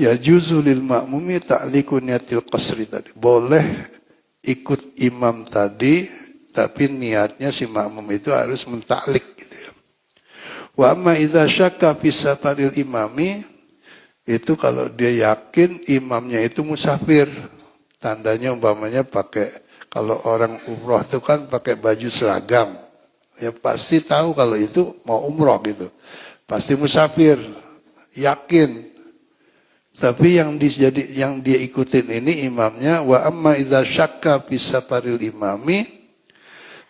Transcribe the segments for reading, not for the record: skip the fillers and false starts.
Ya juzulil ma'mumi ta'liku niyatil qasri tadi. Boleh ikut imam tadi, tapi niatnya si makmum itu harus mentaklik gitu ya. Wa amma idza syakka fi safaril imami, itu kalau dia yakin imamnya itu musafir. Tandanya umpamanya pakai, kalau orang umroh itu kan pakai baju seragam. Ya pasti tahu kalau itu mau umroh gitu. Pasti musafir, yakin. Tapi yang dia ikutin ini imamnya, wa amma idza syakka fi safaril imami,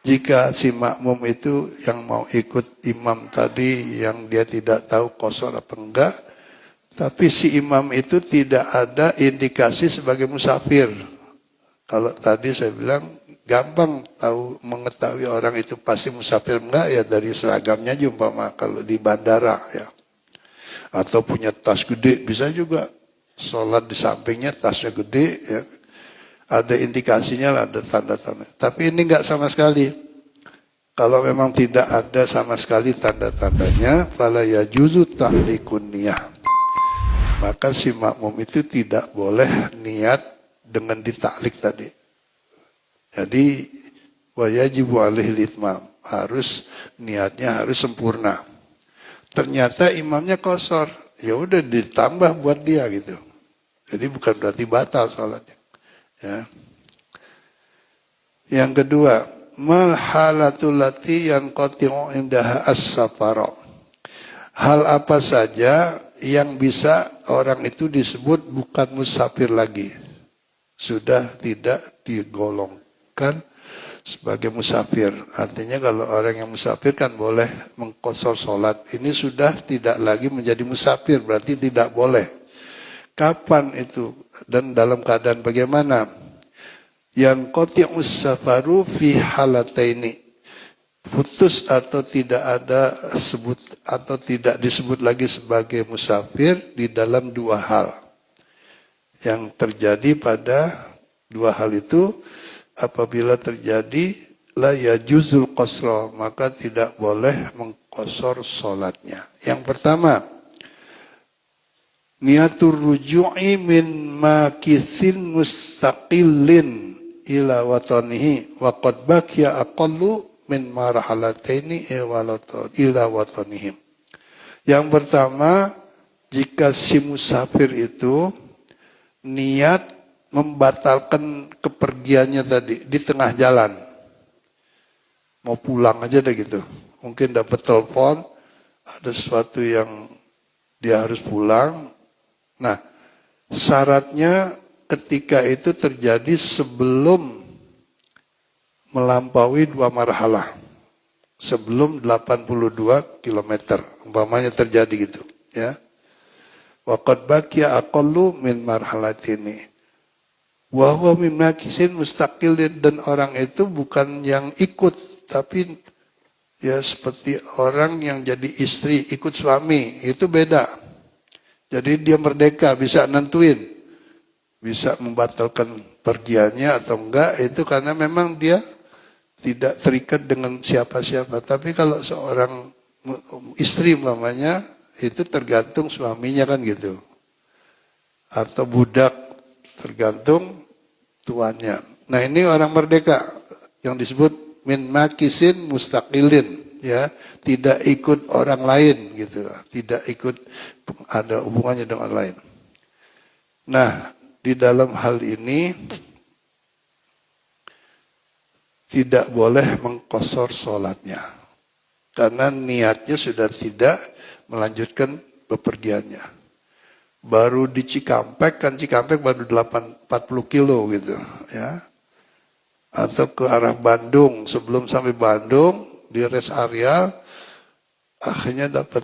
jika si makmum itu yang mau ikut imam tadi yang dia tidak tahu qashar apa enggak, tapi si imam itu tidak ada indikasi sebagai musafir. Kalau tadi saya bilang gampang tahu mengetahui orang itu pasti musafir enggak ya dari seragamnya aja umpama kalau di bandara ya. Atau punya tas gede, bisa juga sholat di sampingnya tasnya gede ya. Ada indikasinya lah, ada tanda-tanda. Tapi ini enggak sama sekali. Kalau memang tidak ada sama sekali tanda-tandanya, fala yajuzu ta'likun niyah. Maka si makmum itu tidak boleh niat dengan ditaklik tadi. Jadi wa yajibu alaihi itmam, harus niatnya harus sempurna. Ternyata imamnya qashar, ya udah ditambah buat dia gitu. Jadi bukan berarti batal sholatnya. Ya. Yang kedua, mal halatul lati yang qati'u indaha as-safara. Hal apa saja yang bisa orang itu disebut bukan musafir lagi, sudah tidak digolongkan sebagai musafir. Artinya kalau orang yang musafir kan boleh mengqashar sholat. Ini sudah tidak lagi menjadi musafir, berarti tidak boleh. Kapan itu dan dalam keadaan bagaimana? Yang qati'us safaru fi halataini. Putus atau tidak ada sebut atau tidak disebut lagi sebagai musafir di dalam dua hal. Yang terjadi pada dua hal itu, apabila terjadi la yajuzul qasra, maka tidak boleh mengqashar sholatnya. Yang pertama, niatur ruju'i min makithin mustaqillin ila watanihi wa qad baqiya aqallu min marhalataini ila watanihim. Yang pertama, jika si musafir itu niat membatalkan kepergiannya tadi di tengah jalan, mau pulang aja deh gitu, mungkin dapat telepon ada sesuatu yang dia harus pulang. Nah, syaratnya ketika itu terjadi sebelum melampaui 2 marhalah, sebelum 82 km, umpamanya terjadi gitu ya. Wa qad baqiya aqallu min marhalatini wa huwa min makisin mustaqillin, dan orang itu bukan yang ikut, tapi ya seperti orang yang jadi istri ikut suami, itu beda. Jadi dia merdeka, bisa nentuin, bisa membatalkan pergiannya atau enggak, itu karena memang dia tidak terikat dengan siapa-siapa. Tapi kalau seorang istri umpamanya, itu tergantung suaminya kan gitu. Atau budak, tergantung tuannya. Nah ini orang merdeka yang disebut min makisin mustaqilin, ya, tidak ikut orang lain gitu, tidak ikut ada hubungannya dengan orang lain. Nah, di dalam hal ini tidak boleh mengqashar sholatnya karena niatnya sudah tidak melanjutkan bepergiannya. Baru di Cikampek, kan Cikampek baru 40 kilo gitu ya. Atau ke arah Bandung, sebelum sampai Bandung di rest area akhirnya dapat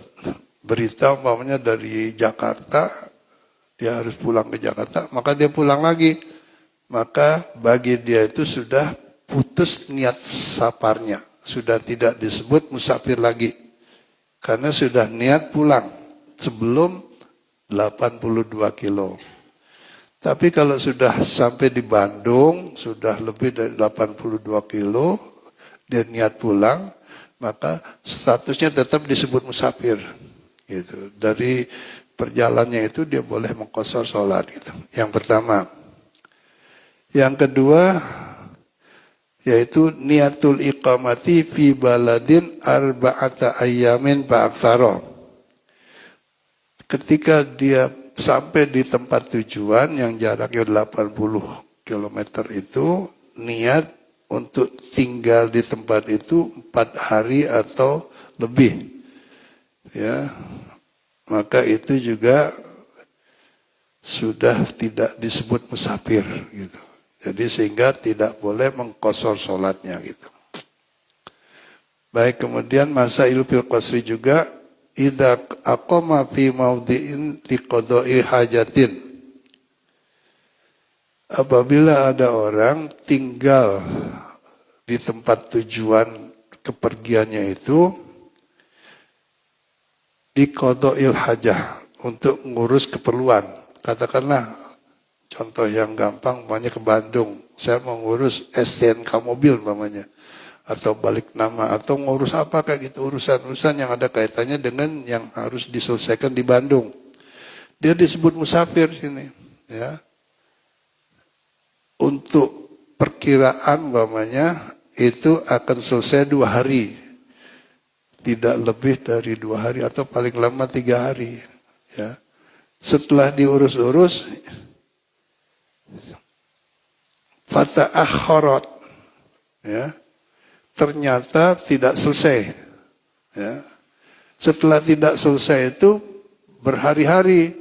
berita umpamanya dari Jakarta, dia harus pulang ke Jakarta, maka dia pulang lagi. Maka bagi dia itu sudah putus niat safarnya, sudah tidak disebut musafir lagi, karena sudah niat pulang sebelum 82 kilo. Tapi kalau sudah sampai di Bandung, sudah lebih dari 82 kilo, dia niat pulang, maka statusnya tetap disebut musafir. Gitu. Dari perjalannya itu dia boleh mengqashar sholat gitu. Yang pertama. Yang kedua, yaitu niatul iqamati fi baladin arba'ata ayyamin fa'aktsara. Ketika dia sampai di tempat tujuan yang jaraknya 80 km itu, niat untuk tinggal di tempat itu 4 hari atau lebih. Ya, maka itu juga sudah tidak disebut musafir gitu. Jadi sehingga tidak boleh mengqashar sholatnya gitu. Baik, kemudian masail fil qasri juga idza aqama fi maudhi'in liqada'i hajatin. Apabila ada orang tinggal di tempat tujuan kepergiannya itu liqada'il hajah, untuk ngurus keperluan. Katakanlah contoh yang gampang, umpamanya ke Bandung, saya mau ngurus STNK mobil umpamanya, atau balik nama, atau ngurus apa kayak gitu, urusan-urusan yang ada kaitannya dengan yang harus diselesaikan di Bandung. Dia disebut musafir sini, ya. Untuk perkiraan umpamanya itu akan selesai 2 hari, tidak lebih dari 2 hari atau paling lama 3 hari, ya. Setelah diurus-urus, fata'akharat, ya, ternyata tidak selesai, ya. Setelah tidak selesai itu berhari-hari